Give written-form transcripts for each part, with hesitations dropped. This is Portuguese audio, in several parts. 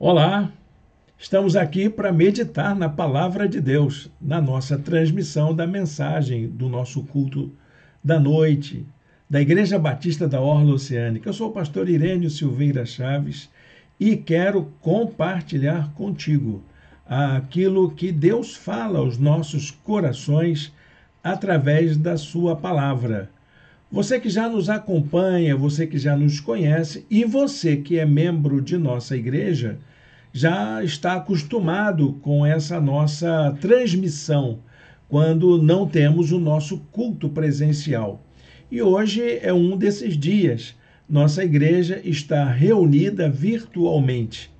Olá, estamos aqui para meditar na Palavra de Deus, na nossa transmissão da mensagem do nosso culto da noite, da Igreja Batista da Orla Oceânica. Eu sou o pastor Irênio Silveira Chaves e quero compartilhar contigo aquilo que Deus fala aos nossos corações através da sua palavra. Você que já nos acompanha, você que já nos conhece e você que é membro de nossa igreja, já está acostumado com essa nossa transmissão quando não temos o nosso culto presencial. E hoje é um desses dias. Nossa igreja está reunida virtualmente.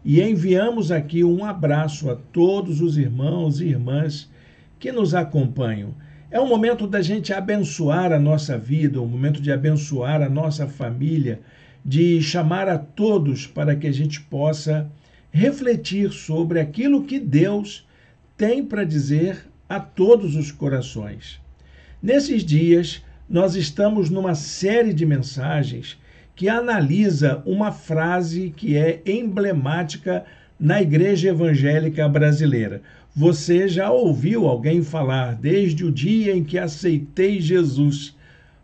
E enviamos aqui um abraço a todos os irmãos e irmãs que nos acompanham. É um momento da gente abençoar a nossa vida, um momento de abençoar a nossa família, de chamar a todos para que a gente possa refletir sobre aquilo que Deus tem para dizer a todos os corações. Nesses dias, nós estamos numa série de mensagens que analisa uma frase que é emblemática na igreja evangélica brasileira. Você já ouviu alguém falar desde o dia em que aceitei Jesus?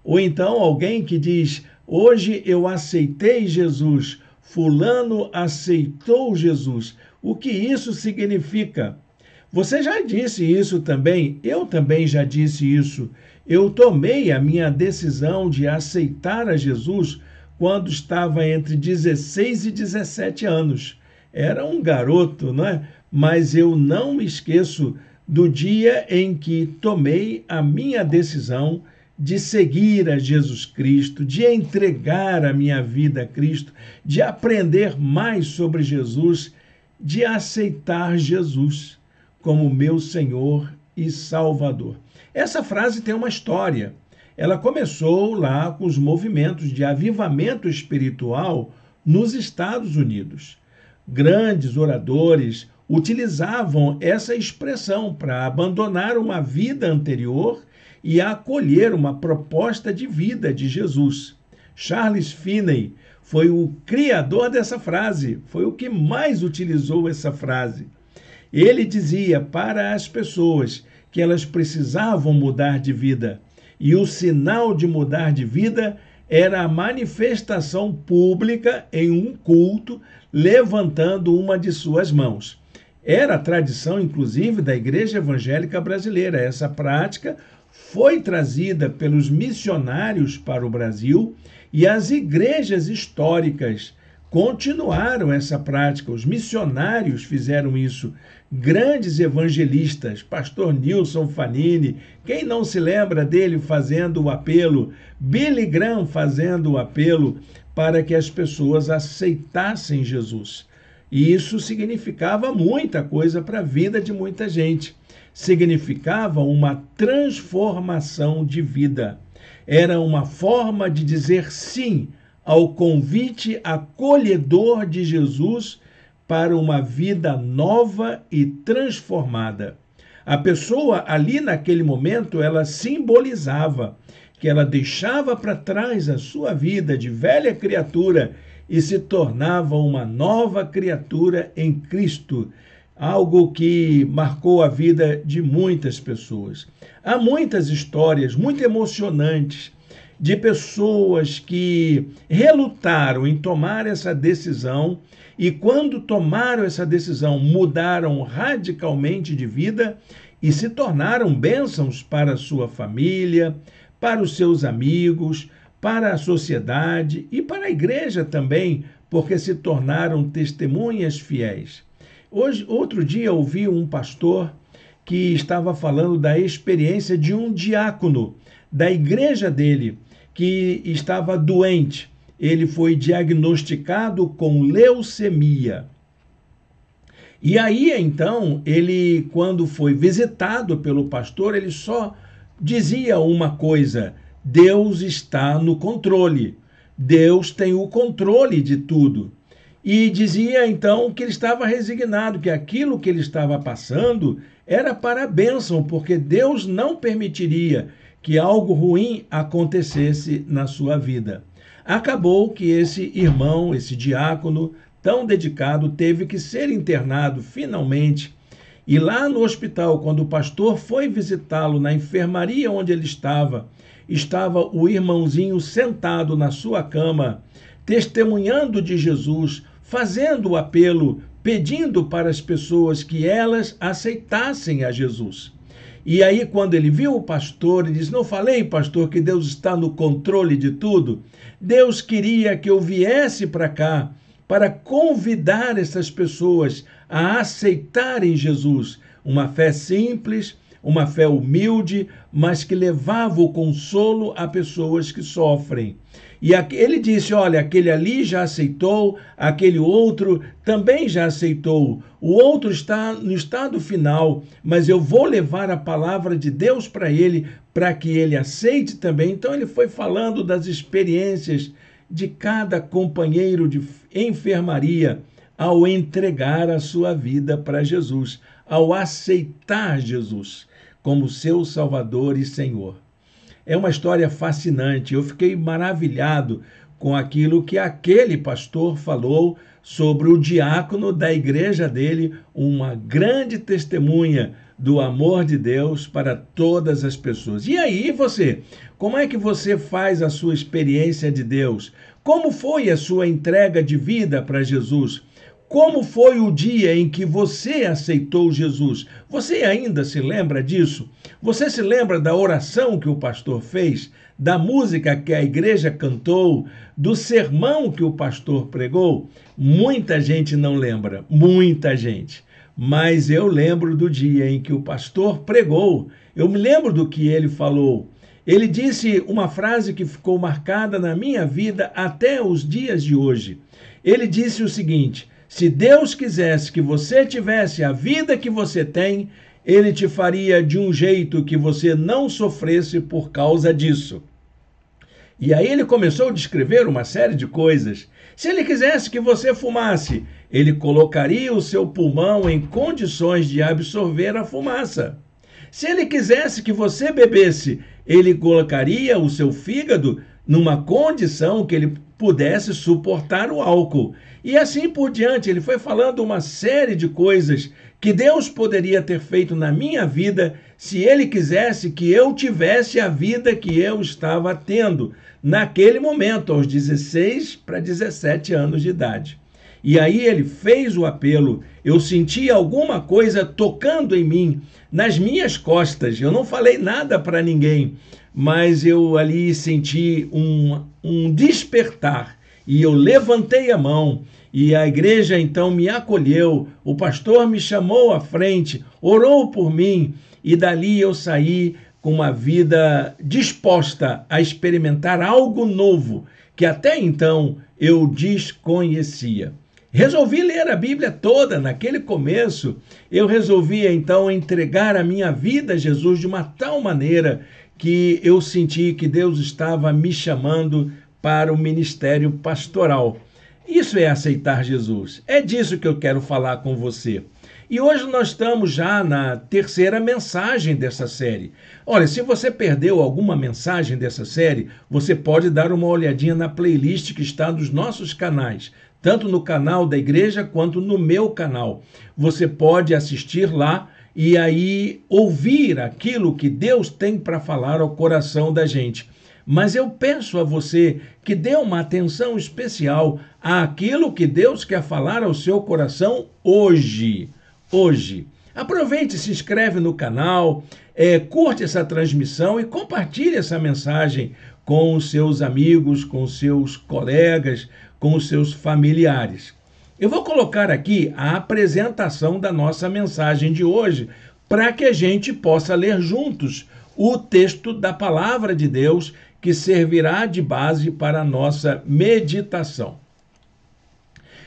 Ou então alguém que diz, hoje eu aceitei Jesus, fulano aceitou Jesus. O que isso significa? Você já disse isso também, eu também já disse isso. Eu tomei a minha decisão de aceitar a Jesus quando estava entre 16 e 17 anos. Era um garoto, não é? Mas eu não me esqueço do dia em que tomei a minha decisão de seguir a Jesus Cristo, de entregar a minha vida a Cristo, de aprender mais sobre Jesus, de aceitar Jesus como meu Senhor e Salvador. Essa frase tem uma história. Ela começou lá com os movimentos de avivamento espiritual nos Estados Unidos. Grandes oradores utilizavam essa expressão para abandonar uma vida anterior e acolher uma proposta de vida de Jesus. Charles Finney foi o criador dessa frase, foi o que mais utilizou essa frase. Ele dizia para as pessoas que elas precisavam mudar de vida, e o sinal de mudar de vida era a manifestação pública em um culto, levantando uma de suas mãos. Era a tradição, inclusive, da Igreja Evangélica Brasileira. Essa prática foi trazida pelos missionários para o Brasil e as igrejas históricas continuaram essa prática. Os missionários fizeram isso. Grandes evangelistas, pastor Nilson Fanini, quem não se lembra dele fazendo o apelo, Billy Graham fazendo o apelo para que as pessoas aceitassem Jesus. E isso significava muita coisa para a vida de muita gente. Significava uma transformação de vida. Era uma forma de dizer sim ao convite acolhedor de Jesus para uma vida nova e transformada. A pessoa ali naquele momento, ela simbolizava que ela deixava para trás a sua vida de velha criatura e se tornava uma nova criatura em Cristo, algo que marcou a vida de muitas pessoas. Há muitas histórias muito emocionantes de pessoas que relutaram em tomar essa decisão e quando tomaram essa decisão mudaram radicalmente de vida e se tornaram bênçãos para a sua família, para os seus amigos, para a sociedade e para a igreja também, porque se tornaram testemunhas fiéis. Outro dia ouvi um pastor que estava falando da experiência de um diácono da igreja dele, que estava doente. Ele foi diagnosticado com leucemia. E aí, então, ele, quando foi visitado pelo pastor, ele só dizia uma coisa: Deus está no controle. Deus tem o controle de tudo. E dizia, então, que ele estava resignado, que aquilo que ele estava passando era para a bênção, porque Deus não permitiria que algo ruim acontecesse na sua vida. Acabou que esse irmão, esse diácono, tão dedicado, teve que ser internado finalmente. E lá no hospital, quando o pastor foi visitá-lo na enfermaria onde ele estava o irmãozinho sentado na sua cama, testemunhando de Jesus, fazendo o apelo, pedindo para as pessoas que elas aceitassem a Jesus. E aí, quando ele viu o pastor, ele disse: não falei, pastor, que Deus está no controle de tudo? Deus queria que eu viesse para cá para convidar essas pessoas a aceitarem Jesus. Uma fé simples, uma fé humilde, mas que levava o consolo a pessoas que sofrem. E ele disse: olha, aquele ali já aceitou, aquele outro também já aceitou. O outro está no estado final, mas eu vou levar a palavra de Deus para ele, para que ele aceite também. Então ele foi falando das experiências de cada companheiro de enfermaria ao entregar a sua vida para Jesus, ao aceitar Jesus como seu Salvador e Senhor. É uma história fascinante. Eu fiquei maravilhado com aquilo que aquele pastor falou sobre o diácono da igreja dele, uma grande testemunha do amor de Deus para todas as pessoas. E aí, você? Como é que você faz a sua experiência de Deus? Como foi a sua entrega de vida para Jesus? Como foi o dia em que você aceitou Jesus? Você ainda se lembra disso? Você se lembra da oração que o pastor fez, da música que a igreja cantou, do sermão que o pastor pregou? Muita gente não lembra, muita gente. Mas eu lembro do dia em que o pastor pregou. Eu me lembro do que ele falou. Ele disse uma frase que ficou marcada na minha vida até os dias de hoje. Ele disse o seguinte: se Deus quisesse que você tivesse a vida que você tem, Ele te faria de um jeito que você não sofresse por causa disso. E aí ele começou a descrever uma série de coisas. Se Ele quisesse que você fumasse, Ele colocaria o seu pulmão em condições de absorver a fumaça. Se Ele quisesse que você bebesse, Ele colocaria o seu fígado numa condição que ele pudesse suportar o álcool. E assim por diante, ele foi falando uma série de coisas que Deus poderia ter feito na minha vida se Ele quisesse que eu tivesse a vida que eu estava tendo naquele momento, aos 16 para 17 anos de idade. E aí ele fez o apelo, eu senti alguma coisa tocando em mim, nas minhas costas. Eu não falei nada para ninguém, mas eu ali senti um despertar. E eu levantei a mão e a igreja então me acolheu, o pastor me chamou à frente, orou por mim e dali eu saí com uma vida disposta a experimentar algo novo que até então eu desconhecia. Resolvi ler a Bíblia toda. Naquele começo, eu resolvi então entregar a minha vida a Jesus de uma tal maneira que eu senti que Deus estava me chamando para o ministério pastoral. Isso é aceitar Jesus. É disso que eu quero falar com você. E hoje nós estamos já na terceira mensagem dessa série. Olha, se você perdeu alguma mensagem dessa série, você pode dar uma olhadinha na playlist que está nos nossos canais, tanto no canal da igreja quanto no meu canal. Você pode assistir lá e aí ouvir aquilo que Deus tem para falar ao coração da gente. Mas eu peço a você que dê uma atenção especial àquilo que Deus quer falar ao seu coração hoje. Aproveite, se inscreve no canal, curte essa transmissão e compartilhe essa mensagem com os seus amigos, com os seus colegas, com os seus familiares. Eu vou colocar aqui a apresentação da nossa mensagem de hoje, para que a gente possa ler juntos o texto da palavra de Deus, que servirá de base para a nossa meditação.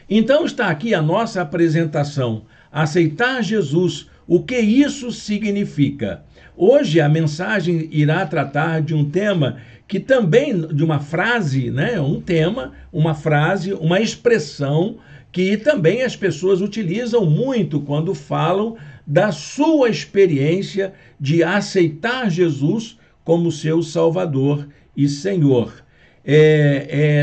Então está aqui a nossa apresentação. Aceitar Jesus, o que isso significa? Hoje a mensagem irá tratar de um tema que também, de uma frase, né? Um tema, uma frase, uma expressão que também as pessoas utilizam muito quando falam da sua experiência de aceitar Jesus como seu Salvador e Senhor.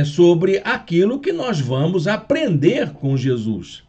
sobre aquilo que nós vamos aprender com Jesus.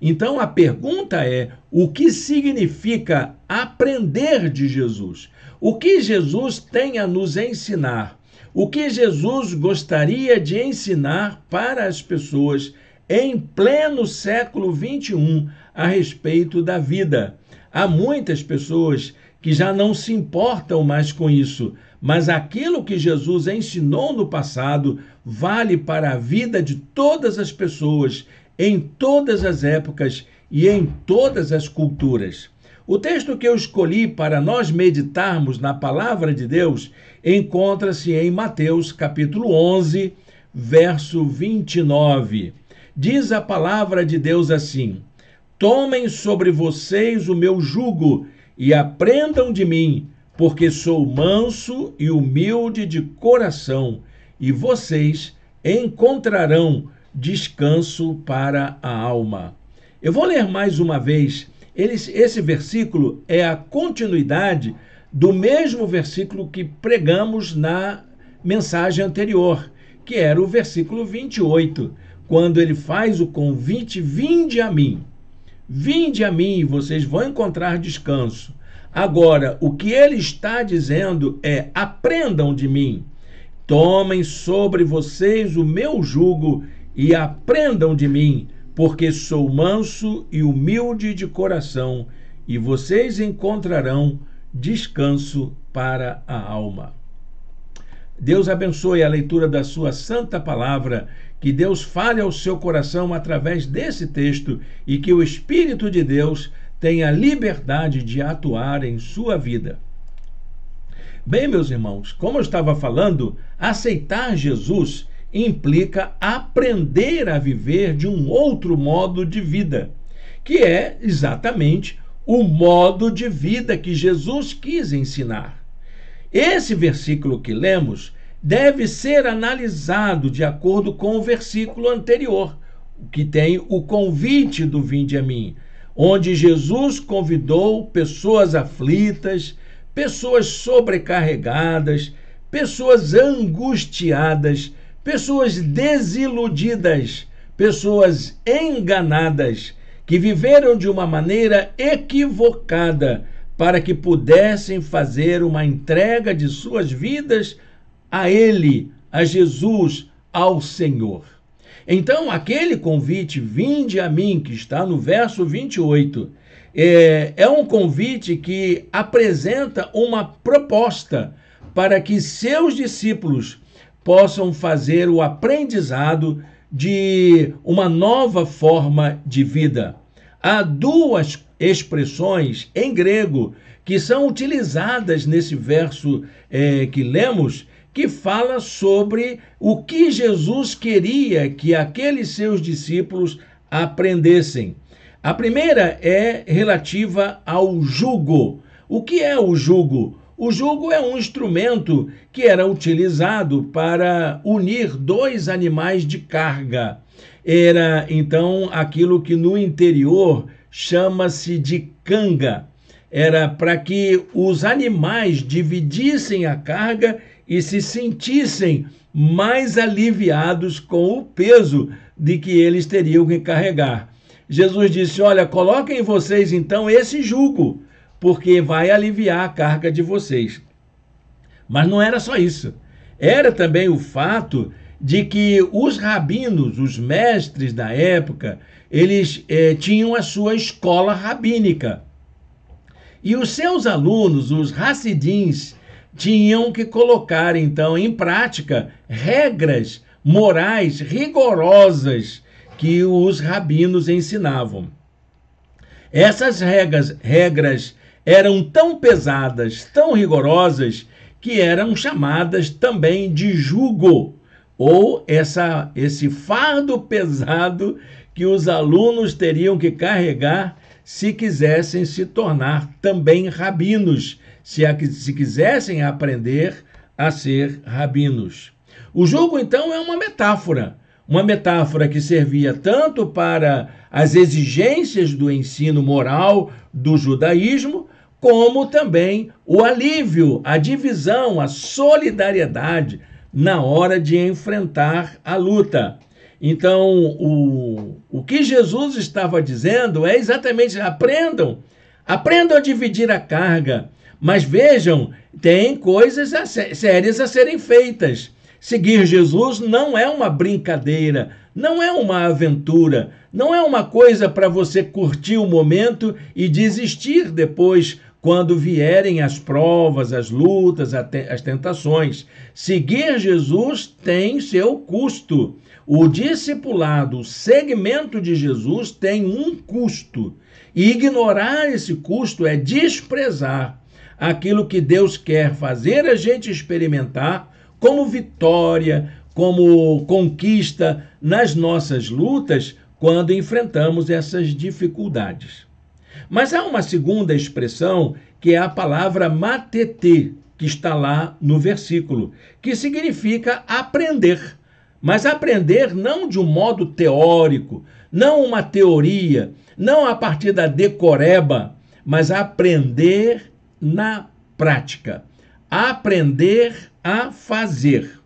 Então a pergunta é: o que significa aprender de Jesus? O que Jesus tem a nos ensinar? O que Jesus gostaria de ensinar para as pessoas em pleno século XXI a respeito da vida? Há muitas pessoas que já não se importam mais com isso, mas aquilo que Jesus ensinou no passado vale para a vida de todas as pessoas, em todas as épocas e em todas as culturas. O texto que eu escolhi para nós meditarmos na palavra de Deus encontra-se em Mateus capítulo 11, verso 29. Diz a palavra de Deus assim: tomem sobre vocês o meu jugo e aprendam de mim, porque sou manso e humilde de coração, e vocês encontrarão descanso para a alma. Eu vou ler mais uma vez. Esse versículo é a continuidade do mesmo versículo que pregamos na mensagem anterior, que era o versículo 28, quando ele faz o convite: vinde a mim. Vinde a mim e vocês vão encontrar descanso. Agora, o que ele está dizendo é: aprendam de mim. Tomem sobre vocês o meu jugo e aprendam de mim, porque sou manso e humilde de coração, e vocês encontrarão descanso para a alma. Deus abençoe a leitura da sua santa palavra, que Deus fale ao seu coração através desse texto e que o Espírito de Deus tenha liberdade de atuar em sua vida. Bem, meus irmãos, como eu estava falando, aceitar Jesus implica aprender a viver de um outro modo de vida, que é exatamente o modo de vida que Jesus quis ensinar. Esse versículo que lemos deve ser analisado de acordo com o versículo anterior, que tem o convite do vinde a mim, onde Jesus convidou pessoas aflitas, pessoas sobrecarregadas, pessoas angustiadas, pessoas desiludidas, pessoas enganadas, que viveram de uma maneira equivocada, para que pudessem fazer uma entrega de suas vidas a Ele, a Jesus, ao Senhor. Então, aquele convite, vinde a mim, que está no verso 28, é um convite que apresenta uma proposta para que seus discípulos possam fazer o aprendizado de uma nova forma de vida. Há duas expressões em grego que são utilizadas nesse verso que lemos, que fala sobre o que Jesus queria que aqueles seus discípulos aprendessem. A primeira é relativa ao jugo. O que é o jugo? O jugo é um instrumento que era utilizado para unir dois animais de carga. Era, então, aquilo que no interior chama-se de canga. Era para que os animais dividissem a carga e se sentissem mais aliviados com o peso de que eles teriam que carregar. Jesus disse: olha, coloquem vocês então esse jugo, porque vai aliviar a carga de vocês. Mas não era só isso. Era também o fato de que os rabinos, os mestres da época, eles tinham a sua escola rabínica. E os seus alunos, os Hassidins, tinham que colocar, então, em prática regras morais rigorosas que os rabinos ensinavam. Essas regras eram tão pesadas, tão rigorosas, que eram chamadas também de jugo, ou esse fardo pesado que os alunos teriam que carregar se quisessem se tornar também rabinos, se quisessem aprender a ser rabinos. O jugo, então, é uma metáfora que servia tanto para as exigências do ensino moral do judaísmo, como também o alívio, a divisão, a solidariedade na hora de enfrentar a luta. Então, o que Jesus estava dizendo é exatamente: aprendam a dividir a carga, mas vejam, tem coisas sérias a serem feitas. Seguir Jesus não é uma brincadeira, não é uma aventura, não é uma coisa para você curtir o momento e desistir depois, quando vierem as provas, as lutas, as tentações. Seguir Jesus tem seu custo. O discipulado, o segmento de Jesus tem um custo. E ignorar esse custo é desprezar aquilo que Deus quer fazer a gente experimentar como vitória, como conquista nas nossas lutas quando enfrentamos essas dificuldades. Mas há uma segunda expressão, que é a palavra matete, que está lá no versículo, que significa aprender. Mas aprender não de um modo teórico, não uma teoria, não a partir da decoreba, mas aprender na prática. Aprender a fazer.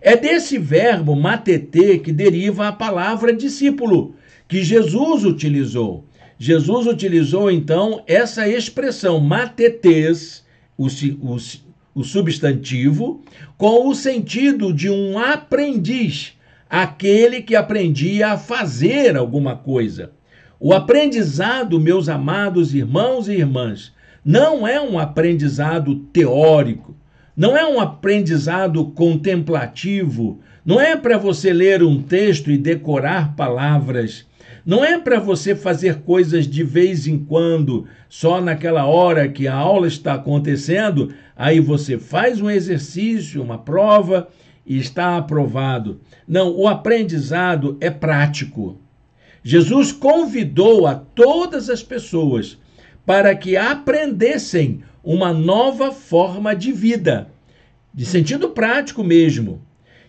É desse verbo matete que deriva a palavra discípulo, que Jesus utilizou. Jesus utilizou, então, essa expressão matetes, o substantivo, com o sentido de um aprendiz, aquele que aprendia a fazer alguma coisa. O aprendizado, meus amados irmãos e irmãs, não é um aprendizado teórico, não é um aprendizado contemplativo, não é para você ler um texto e decorar palavras, não é para você fazer coisas de vez em quando, só naquela hora que a aula está acontecendo, aí você faz um exercício, uma prova e está aprovado. Não, o aprendizado é prático. Jesus convidou a todas as pessoas para que aprendessem uma nova forma de vida, de sentido prático mesmo.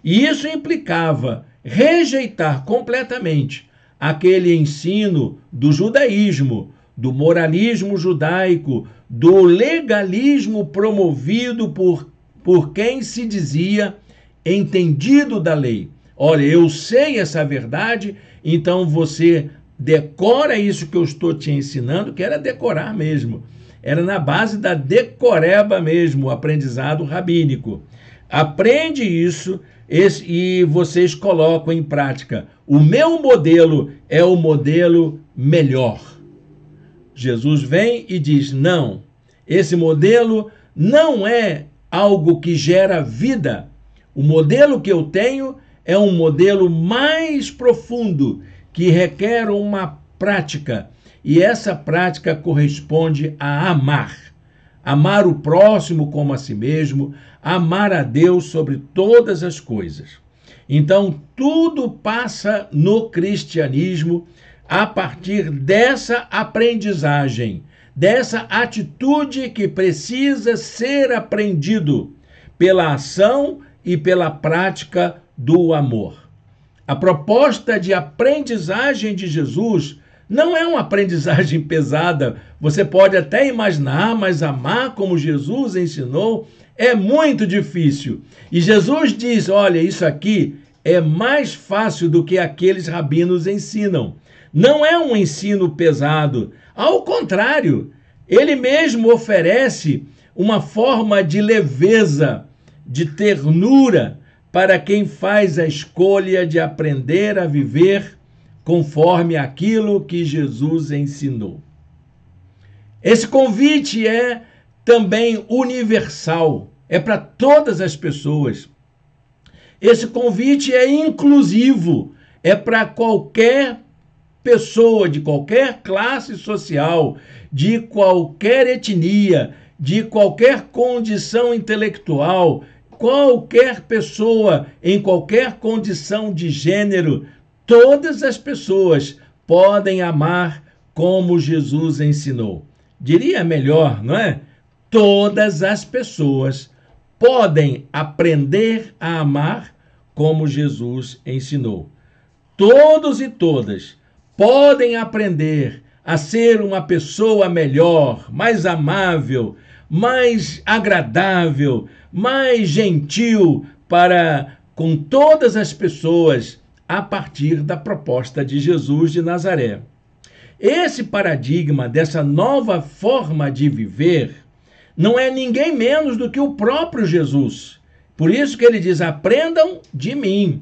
E isso implicava rejeitar completamente aquele ensino do judaísmo, do moralismo judaico, do legalismo promovido por quem se dizia entendido da lei. Olha, eu sei essa verdade, então você decora isso que eu estou te ensinando, que era decorar mesmo. Era na base da decoreba mesmo, o aprendizado rabínico. Aprende isso e vocês colocam em prática. O meu modelo é o modelo melhor. Jesus vem e diz: não, esse modelo não é algo que gera vida. O modelo que eu tenho é um modelo mais profundo, que requer uma prática. E essa prática corresponde a amar. Amar o próximo como a si mesmo, amar a Deus sobre todas as coisas. Então, tudo passa no cristianismo a partir dessa aprendizagem, dessa atitude que precisa ser aprendido pela ação e pela prática do amor. A proposta de aprendizagem de Jesus não é uma aprendizagem pesada. Você pode até imaginar, mas amar como Jesus ensinou é muito difícil. E Jesus diz: olha, isso aqui é mais fácil do que aqueles rabinos ensinam. Não é um ensino pesado. Ao contrário, ele mesmo oferece uma forma de leveza, de ternura, para quem faz a escolha de aprender a viver conforme aquilo que Jesus ensinou. Esse convite é também universal, é para todas as pessoas. Esse convite é inclusivo, é para qualquer pessoa, de qualquer classe social, de qualquer etnia, de qualquer condição intelectual, qualquer pessoa em qualquer condição de gênero. Todas as pessoas podem amar como Jesus ensinou. Diria melhor, não é? Todas as pessoas podem aprender a amar como Jesus ensinou. Todos e todas podem aprender a ser uma pessoa melhor, mais amável, mais agradável, mais gentil, para com todas as pessoas a partir da proposta de Jesus de Nazaré. Esse paradigma dessa nova forma de viver não é ninguém menos do que o próprio Jesus. Por isso que ele diz: aprendam de mim,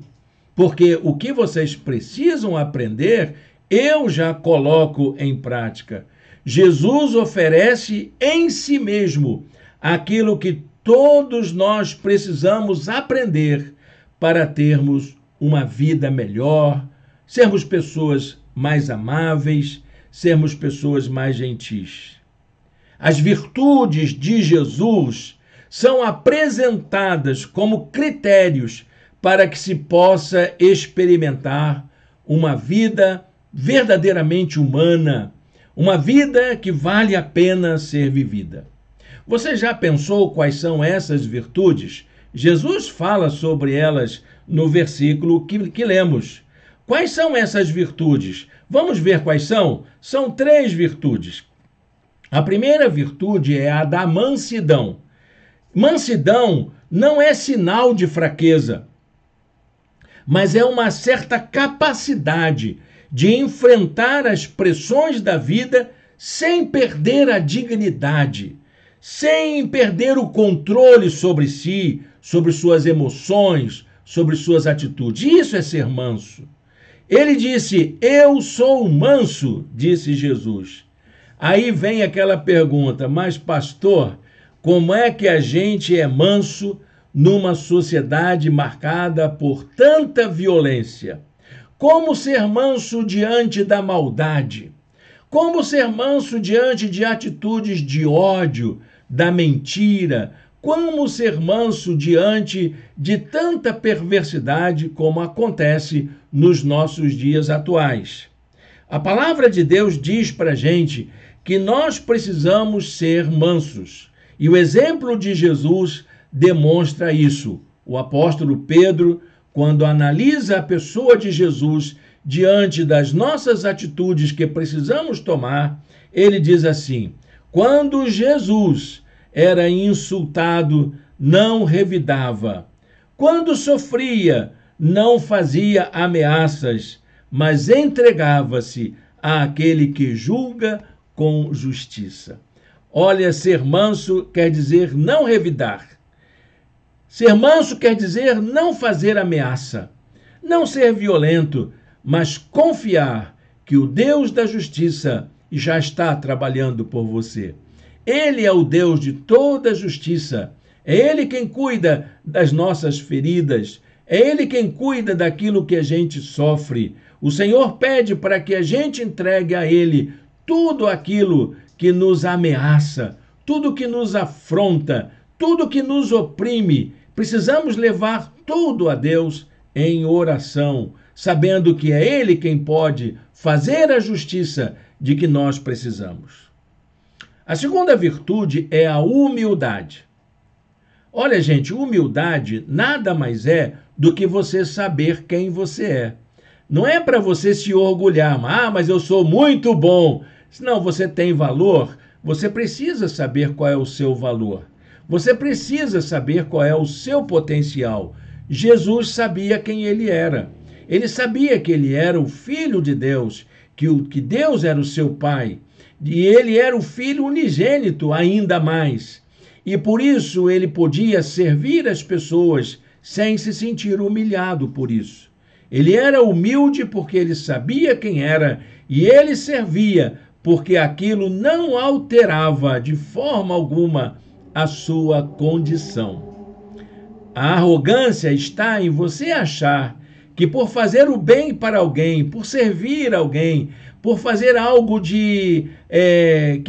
porque o que vocês precisam aprender, eu já coloco em prática. Jesus oferece em si mesmo aquilo que todos nós precisamos aprender para termos uma vida melhor, sermos pessoas mais amáveis, sermos pessoas mais gentis. As virtudes de Jesus são apresentadas como critérios para que se possa experimentar uma vida verdadeiramente humana, uma vida que vale a pena ser vivida. Você já pensou quais são essas virtudes? Jesus fala sobre elas no versículo que lemos. Quais são essas virtudes? Vamos ver quais são? São 3 virtudes. A primeira virtude é a da mansidão. Mansidão não é sinal de fraqueza, mas é uma certa capacidade de enfrentar as pressões da vida sem perder a dignidade, sem perder o controle sobre si, sobre suas emoções, sobre suas atitudes. Isso é ser manso. Ele disse: eu sou manso, disse Jesus. Aí vem aquela pergunta: mas pastor, como é que a gente é manso numa sociedade marcada por tanta violência? Como ser manso diante da maldade? Como ser manso diante de atitudes de ódio, da mentira? Como ser manso diante de tanta perversidade como acontece nos nossos dias atuais? A palavra de Deus diz para a gente que nós precisamos ser mansos. E o exemplo de Jesus demonstra isso. O apóstolo Pedro, quando analisa a pessoa de Jesus diante das nossas atitudes que precisamos tomar, ele diz assim: quando Jesus era insultado, não revidava. Quando sofria, não fazia ameaças, mas entregava-se àquele que julga com justiça. Olha, ser manso quer dizer não revidar. Ser manso quer dizer não fazer ameaça, não ser violento, mas confiar que o Deus da justiça já está trabalhando por você. Ele é o Deus de toda justiça. É Ele quem cuida das nossas feridas. É Ele quem cuida daquilo que a gente sofre. O Senhor pede para que a gente entregue a Ele tudo aquilo que nos ameaça, tudo que nos afronta, tudo que nos oprime. Precisamos levar tudo a Deus em oração, sabendo que é Ele quem pode fazer a justiça de que nós precisamos. A segunda virtude é a humildade. Olha, gente, humildade nada mais é do que você saber quem você é. Não é para você se orgulhar, mas eu sou muito bom. Não, você tem valor, você precisa saber qual é o seu valor. Você precisa saber qual é o seu potencial. Jesus sabia quem ele era. Ele sabia que ele era o Filho de Deus, que Deus era o seu Pai. E ele era o Filho unigênito ainda mais. E por isso ele podia servir as pessoas sem se sentir humilhado por isso. Ele era humilde porque ele sabia quem era e ele servia porque aquilo não alterava de forma alguma a sua condição. A arrogância está em você achar que por fazer o bem para alguém, por servir alguém, por fazer algo que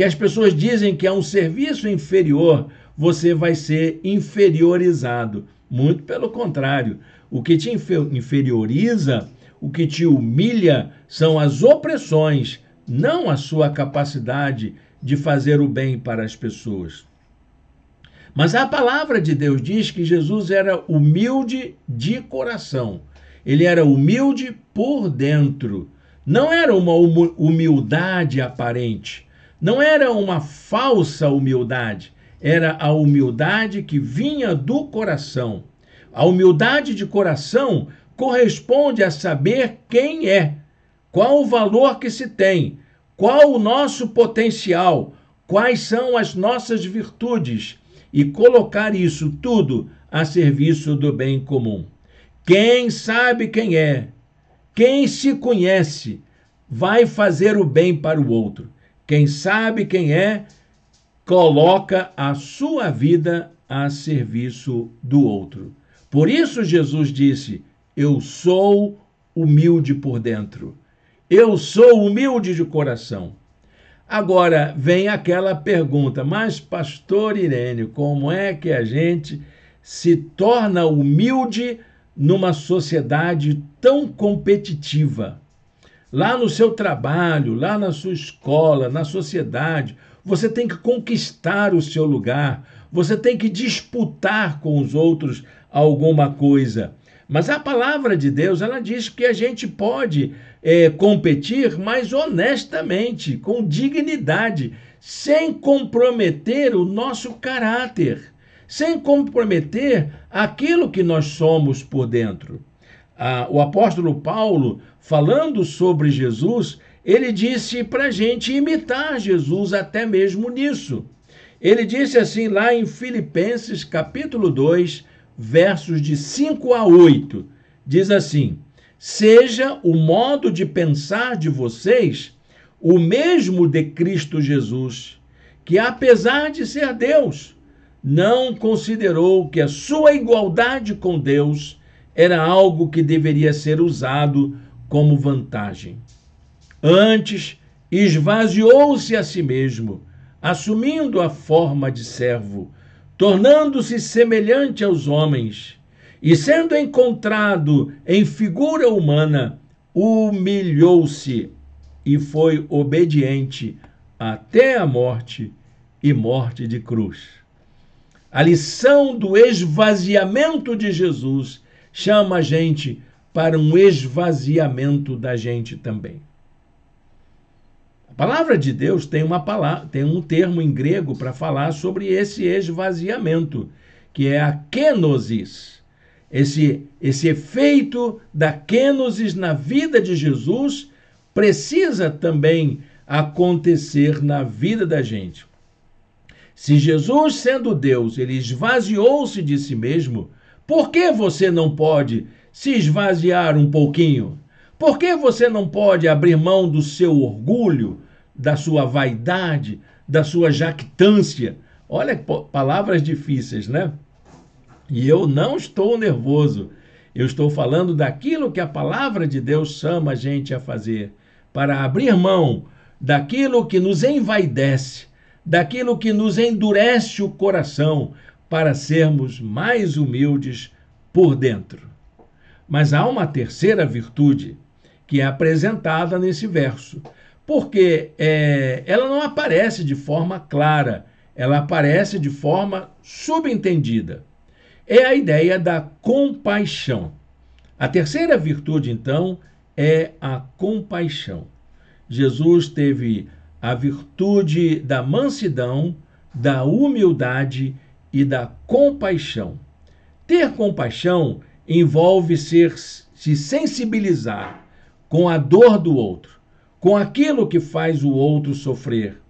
as pessoas dizem que é um serviço inferior, você vai ser inferiorizado. Muito pelo contrário. O que te inferioriza, o que te humilha, são as opressões, não a sua capacidade de fazer o bem para as pessoas. Mas a palavra de Deus diz que Jesus era humilde de coração. Ele era humilde por dentro. Não era uma humildade aparente. Não era uma falsa humildade. Era a humildade que vinha do coração. A humildade de coração corresponde a saber quem é, qual o valor que se tem, qual o nosso potencial, quais são as nossas virtudes e colocar isso tudo a serviço do bem comum. Quem sabe quem é, quem se conhece, vai fazer o bem para o outro. Quem sabe quem é, coloca a sua vida a serviço do outro. Por isso Jesus disse: eu sou humilde por dentro. Eu sou humilde de coração. Agora vem aquela pergunta: mas pastor Irênio, como é que a gente se torna humilde numa sociedade tão competitiva? Lá no seu trabalho, lá na sua escola, na sociedade, você tem que conquistar o seu lugar, você tem que disputar com os outros alguma coisa. Mas a palavra de Deus, ela diz que a gente pode competir, mas honestamente, com dignidade, sem comprometer o nosso caráter, sem comprometer aquilo que nós somos por dentro. O apóstolo Paulo, falando sobre Jesus, ele disse para a gente imitar Jesus até mesmo nisso. Ele disse assim lá em Filipenses capítulo 2, versos de 5 a 8, diz assim: seja o modo de pensar de vocês o mesmo de Cristo Jesus, que apesar de ser Deus, não considerou que a sua igualdade com Deus era algo que deveria ser usado como vantagem. Antes, esvaziou-se a si mesmo, assumindo a forma de servo, tornando-se semelhante aos homens, e sendo encontrado em figura humana, humilhou-se e foi obediente até a morte e morte de cruz. A lição do esvaziamento de Jesus chama a gente para um esvaziamento da gente também. A palavra de Deus tem um termo em grego para falar sobre esse esvaziamento, que é a kenosis. Esse efeito da kenosis na vida de Jesus precisa também acontecer na vida da gente. Se Jesus, sendo Deus, ele esvaziou-se de si mesmo, por que você não pode se esvaziar um pouquinho? Por que você não pode abrir mão do seu orgulho, da sua vaidade, da sua jactância? Olha, palavras difíceis, né? E eu não estou nervoso. Eu estou falando daquilo que a palavra de Deus chama a gente a fazer, para abrir mão daquilo que nos envaidece, daquilo que nos endurece o coração, para sermos mais humildes por dentro. Mas há uma terceira virtude que é apresentada nesse verso, porque ela não aparece de forma clara, ela aparece de forma subentendida. É a ideia da compaixão. A terceira virtude, então, é a compaixão. Jesus teve a virtude da mansidão, da humildade e da compaixão. Ter compaixão envolve se sensibilizar com a dor do outro, com aquilo que faz o outro sofrer,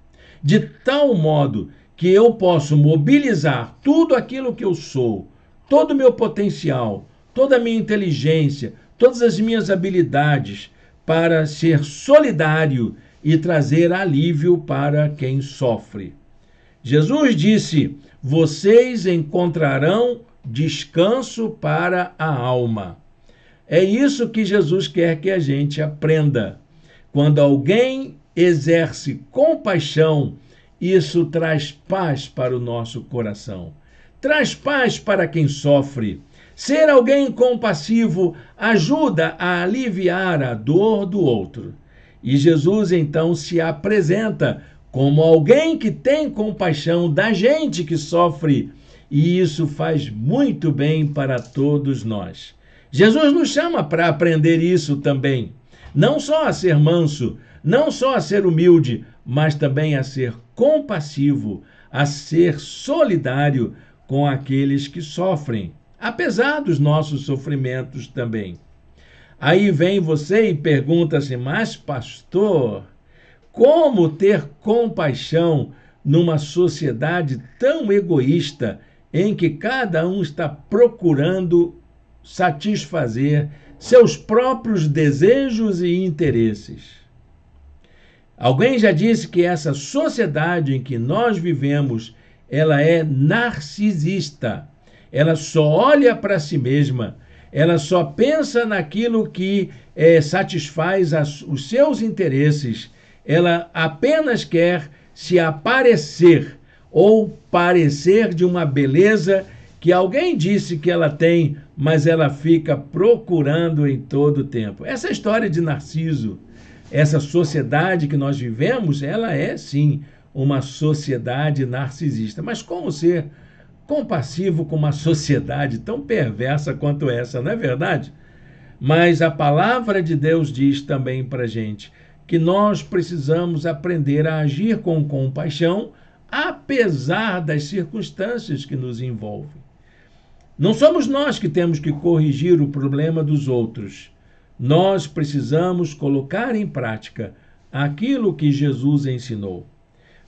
de tal modo que eu posso mobilizar tudo aquilo que eu sou, todo o meu potencial, toda a minha inteligência, todas as minhas habilidades para ser solidário e trazer alívio para quem sofre. Jesus disse: vocês encontrarão descanso para a alma. É isso que Jesus quer que a gente aprenda. Quando alguém exerce compaixão, isso traz paz para o nosso coração. Traz paz para quem sofre. Ser alguém compassivo ajuda a aliviar a dor do outro. E Jesus então se apresenta como alguém que tem compaixão da gente que sofre, e isso faz muito bem para todos nós. Jesus nos chama para aprender isso também, não só a ser manso, não só a ser humilde, mas também a ser compassivo, a ser solidário com aqueles que sofrem. apesar dos nossos sofrimentos também. Aí vem você e pergunta assim, mas pastor, como ter compaixão numa sociedade tão egoísta em que cada um está procurando satisfazer seus próprios desejos e interesses? Alguém já disse que essa sociedade em que nós vivemos, ela é narcisista. Ela só olha para si mesma, ela só pensa naquilo que satisfaz os seus interesses. Ela apenas quer se aparecer ou parecer de uma beleza que alguém disse que ela tem, mas ela fica procurando em todo o tempo. Essa história de Narciso, essa sociedade que nós vivemos, ela é sim uma sociedade narcisista. Mas como ser compassivo com uma sociedade tão perversa quanto essa, não é verdade? Mas a palavra de Deus diz também para a gente que nós precisamos aprender a agir com compaixão, apesar das circunstâncias que nos envolvem. Não somos nós que temos que corrigir o problema dos outros. Nós precisamos colocar em prática aquilo que Jesus ensinou.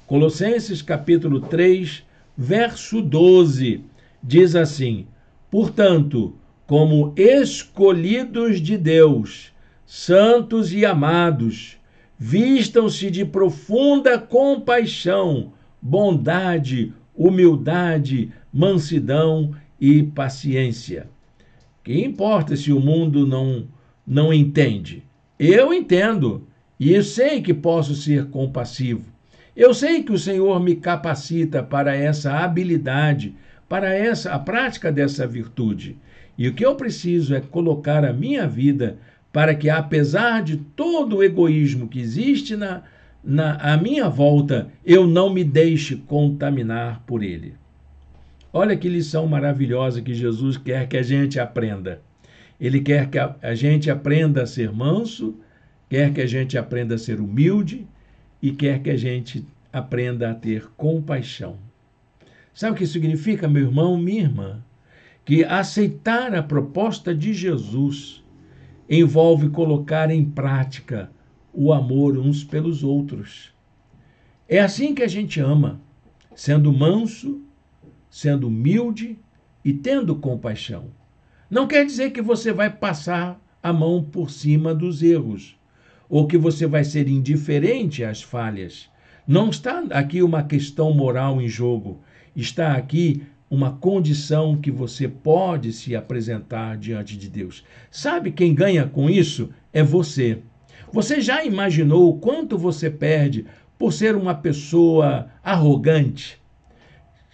Colossenses capítulo 3, verso 12, diz assim: portanto, como escolhidos de Deus, santos e amados, vistam-se de profunda compaixão, bondade, humildade, mansidão e paciência. Que importa se o mundo não entende? Eu entendo e eu sei que posso ser compassivo. Eu sei que o Senhor me capacita para essa habilidade, para a prática dessa virtude. E o que eu preciso é colocar a minha vida para que, apesar de todo o egoísmo que existe à minha volta, eu não me deixe contaminar por ele. Olha que lição maravilhosa que Jesus quer que a gente aprenda. Ele quer que a gente aprenda a ser manso, quer que a gente aprenda a ser humilde e quer que a gente aprenda a ter compaixão. Sabe o que significa, meu irmão, minha irmã? Que aceitar a proposta de Jesus envolve colocar em prática o amor uns pelos outros. É assim que a gente ama, sendo manso, sendo humilde e tendo compaixão. Não quer dizer que você vai passar a mão por cima dos erros, ou que você vai ser indiferente às falhas. Não está aqui uma questão moral em jogo, está aqui uma condição que você pode se apresentar diante de Deus. Sabe quem ganha com isso? É você. Você já imaginou o quanto você perde por ser uma pessoa arrogante?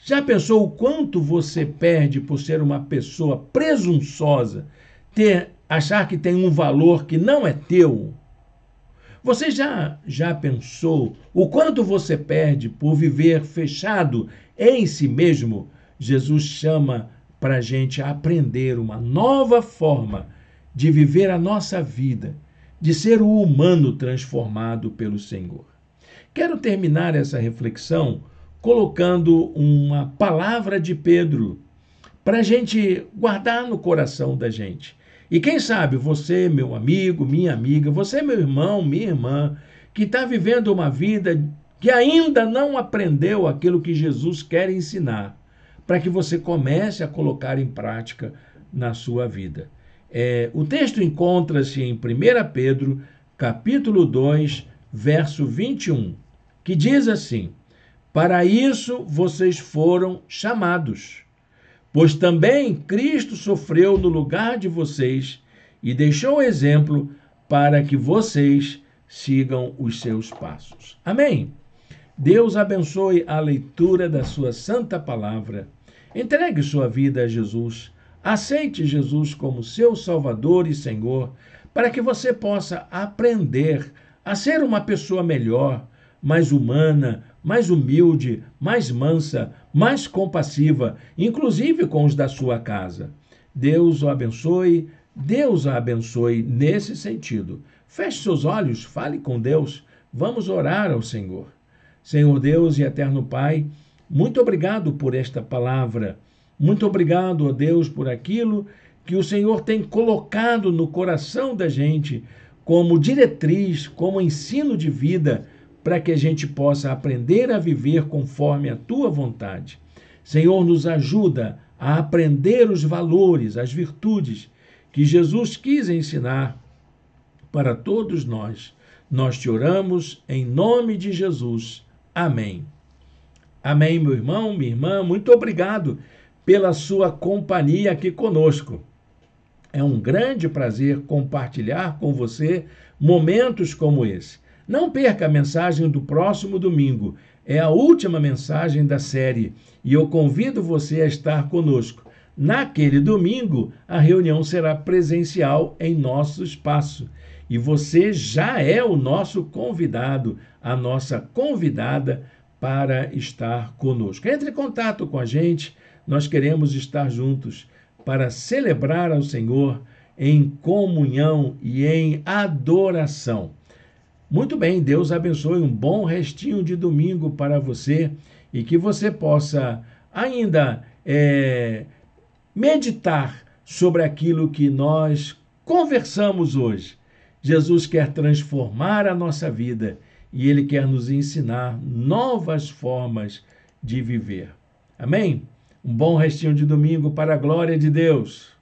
Já pensou o quanto você perde por ser uma pessoa presunçosa, achar que tem um valor que não é teu? Você já pensou o quanto você perde por viver fechado em si mesmo? Jesus chama para a gente aprender uma nova forma de viver a nossa vida, de ser o humano transformado pelo Senhor. Quero terminar essa reflexão colocando uma palavra de Pedro para a gente guardar no coração da gente. E quem sabe você, meu amigo, minha amiga, você, meu irmão, minha irmã, que está vivendo uma vida que ainda não aprendeu aquilo que Jesus quer ensinar, para que você comece a colocar em prática na sua vida. O texto encontra-se em 1 Pedro, capítulo 2, verso 21, que diz assim: para isso vocês foram chamados, pois também Cristo sofreu no lugar de vocês e deixou exemplo para que vocês sigam os seus passos. Amém? Deus abençoe a leitura da sua santa palavra. Entregue sua vida a Jesus. Aceite Jesus como seu Salvador e Senhor, para que você possa aprender a ser uma pessoa melhor, mais humana, mais humilde, mais mansa, mais compassiva, inclusive com os da sua casa. Deus o abençoe, Deus a abençoe nesse sentido. Feche seus olhos, fale com Deus, vamos orar ao Senhor. Senhor Deus e eterno Pai, muito obrigado por esta palavra. Muito obrigado, ó Deus, por aquilo que o Senhor tem colocado no coração da gente como diretriz, como ensino de vida, para que a gente possa aprender a viver conforme a tua vontade. Senhor, nos ajuda a aprender os valores, as virtudes que Jesus quis ensinar para todos nós. Nós te oramos em nome de Jesus. Amém. Amém, meu irmão, minha irmã. Muito obrigado pela sua companhia aqui conosco. É um grande prazer compartilhar com você momentos como esse. Não perca a mensagem do próximo domingo. É a última mensagem da série e eu convido você a estar conosco. Naquele domingo, a reunião será presencial em nosso espaço. E você já é o nosso convidado, a nossa convidada para estar conosco. Entre em contato com a gente, nós queremos estar juntos para celebrar ao Senhor em comunhão e em adoração. Muito bem, Deus abençoe, um bom restinho de domingo para você e que você possa ainda meditar sobre aquilo que nós conversamos hoje. Jesus quer transformar a nossa vida e Ele quer nos ensinar novas formas de viver. Amém? Um bom restinho de domingo para a glória de Deus.